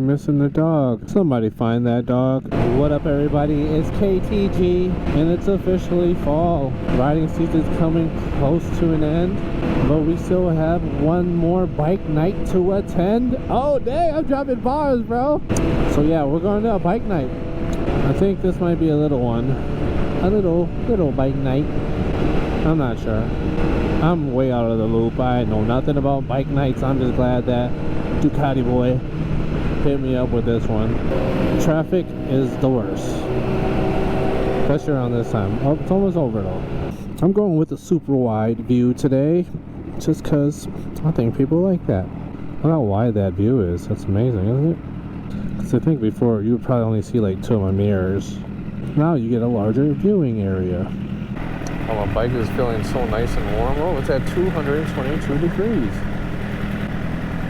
missing the dog. Somebody find that dog. What up, everybody? It's KTG, and it's officially fall. Riding season's coming close to an end, but we still have one more bike night to attend. Oh, dang, I'm dropping bars, bro. So yeah, we're going to a bike night. I think this might be a little one. A little bike night. I'm not sure. I'm way out of the loop. I know nothing about bike nights. I'm just glad that Ducati boy hit me up with this one. Traffic is the worst, especially around this time. Oh, it's almost over though. I'm going with a super wide view today, just because I think people like that. Look how wide that view is. That's amazing, isn't it? Because I think before you would probably only see like 2 of my mirrors. Now you get a larger viewing area. Oh, my bike is feeling so nice and warm. Oh, it's at 222 degrees.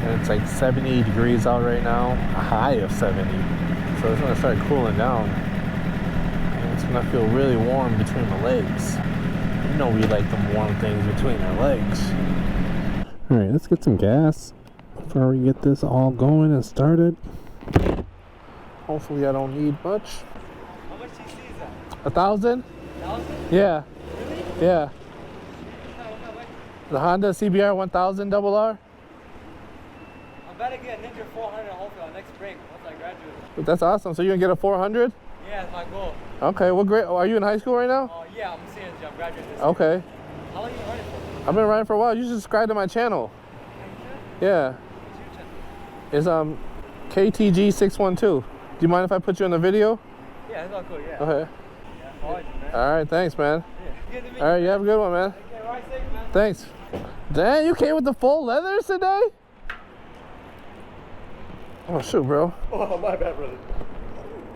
And it's like 70 degrees out right now, a high of 70. So it's gonna start cooling down. And it's gonna feel really warm between the legs. You know we like them warm things between our legs. All right, let's get some gas before we get this all going and started. Hopefully I don't need much. How much cc is that? 1,000? 1,000? Yeah. Really? Yeah. What? The Honda Cbr1000rr. I'm about to get a Ninja 400 hopefully on next spring once I graduate. But that's awesome. So you're gonna get a 400? Yeah, that's my goal. Okay. What grade? Are you in high school right now? Oh yeah, I'm seeing I'm graduating this Okay. year. How long you been running for? I've been riding for a while. You should subscribe to my channel. Yeah. What's your channel? It's KTG612. Do you mind if I put you in the video? Yeah, that's all cool. Yeah. Okay. Yeah, follow you, man. All right. Thanks, man. Yeah. Good to meet All right. You have a good one, man. you. Ride safe, man. Thanks. Dang, you came with the full leathers today? Oh shoot, bro. Oh, my bad, brother.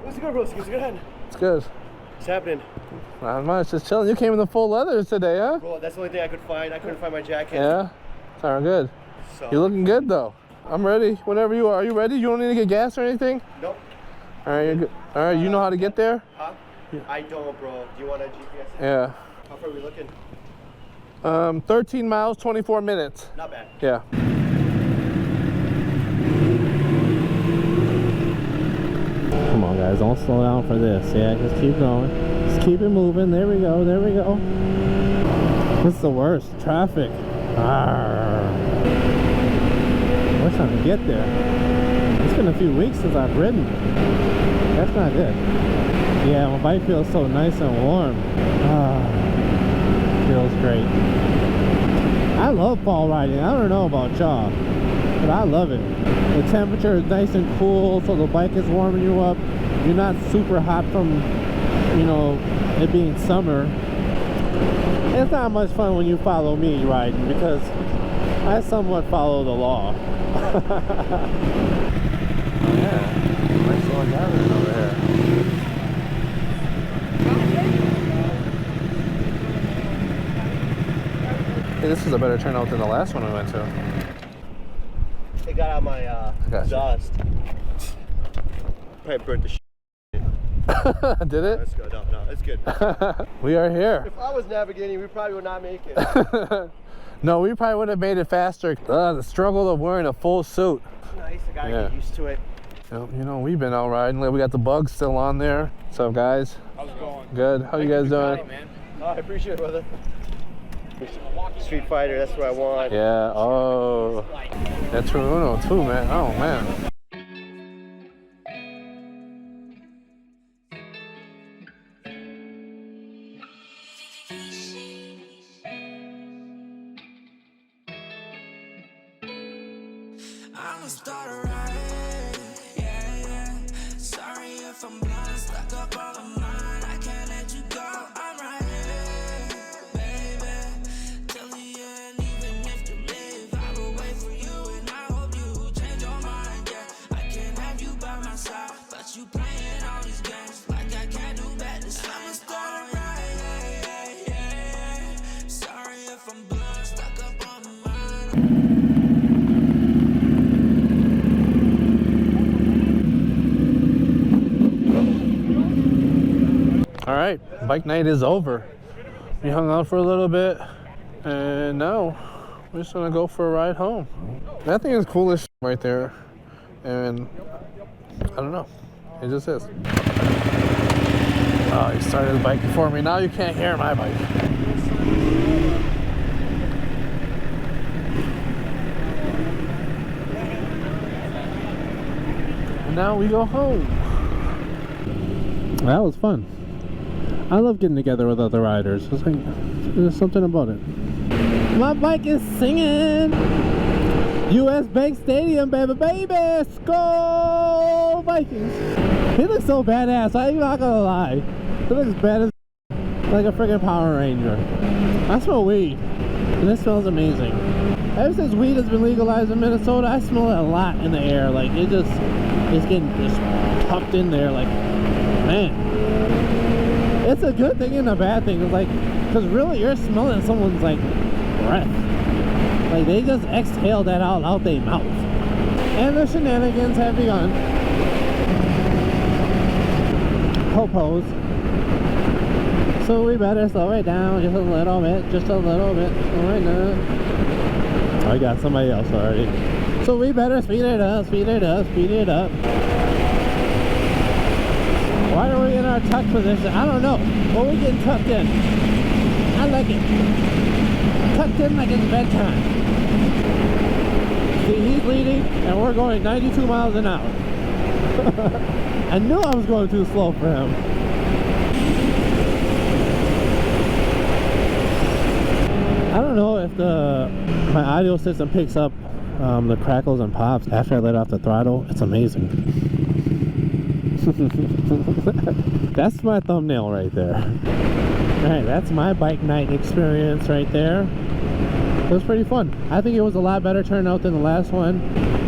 What's good, bro? What's good, hand? It's good. What's happening? Not much. Just chilling. You came in the full leathers today, huh? Bro, that's the only thing I could find. I couldn't find my jacket. Yeah. Sound good. So. You're looking good though. I'm ready. Whenever you are. Are you ready? You don't need to get gas or anything? Nope. All right. You're good. All right. You know how to get there? Huh? Yeah. I don't, bro. Do you want a GPS? Yeah. How far are we looking? 13 miles, 24 minutes. Not bad. Yeah. Come on, guys. Don't slow down for this. Yeah, just keep going. Just keep it moving. There we go. There we go. This is the worst. Traffic. We're trying to get there. It's been a few weeks since I've ridden. That's not good. Yeah, my bike feels so nice and warm. Feels great. I love fall riding. I don't know about y'all, but I love it. The temperature is nice and cool, so the bike is warming you up. You're not super hot from, you know, it being summer. It's not much fun when you follow me riding because I somewhat follow the law. Yeah, nice little gathering over here. Hey, this is a better turnout than the last one we went to. It got out my exhaust. Probably burnt the shit. Did it? Let's go. No, it's good. We are here. If I was navigating, we probably would not make it. No, we probably would have made it faster. The struggle of wearing a full suit. It's nice. I gotta get used to it. You know, we've been out riding. We got the bugs still on there. What's up, guys? How's it going? Good. How you guys doing? Man. Oh, I appreciate it, brother. Street Fighter, that's what I want. Yeah. Oh, that's Uno too, man. Oh man. I'ma start a riot, yeah. Sorry if I'm blind, stuck up all of mine. I can't let you go, I'm right here, baby. Tell me and even if you live, I will wait for you and I hope you change your mind, yeah. I can't have you by my side, but you playing all these games like I can't do better. I'ma start a riot, yeah. Sorry if I'm blind, stuck up on mine. All right, bike night is over. We hung out for a little bit, and now we're just gonna go for a ride home. That thing is cool as shit right there. and I don't know. It just is. Oh, he started the bike before me. Now you can't hear my bike. And now we go home. That was fun. I love getting together with other riders. It's like, there's something about it. My bike is singing. US Bank Stadium, baby, baby. Let's go Vikings. He looks so badass. I'm not gonna lie. He looks bad as like a freaking Power Ranger. I smell weed, and it smells amazing. Ever since weed has been legalized in Minnesota, I smell it a lot in the air. Like it's getting just tucked in there. Like, man, it's a good thing and a bad thing. It's like, because really you're smelling someone's like breath. Like they just exhale that out their mouth. And the shenanigans have begun. Popos. So we better slow it down just a little bit, Slow it down. I got somebody else already. So we better speed it up. Why are we in our tuck position? I don't know. But we're getting tucked in. I like it. Tucked in like it's bedtime. See, he's leading and we're going 92 miles an hour. I knew I was going too slow for him. I don't know if my audio system picks up the crackles and pops after I let off the throttle. It's amazing. That's my thumbnail right there. Alright, that's my bike night experience right there. It was pretty fun. I think it was a lot better turnout than the last one,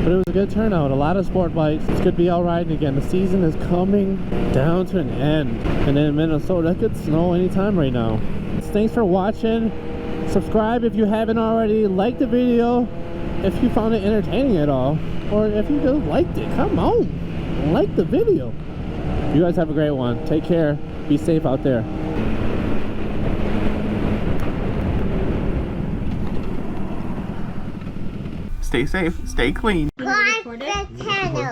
but it was a good turnout. A lot of sport bikes. It's good to be out riding again. The season is coming down to an end, and in Minnesota it could snow anytime right now. Thanks for watching. Subscribe if you haven't already. Like the video if you found it entertaining at all, or if you just liked it. Come on, like the video. You guys have a great one. Take care. Be safe out there. Stay safe, stay clean. Like the channel.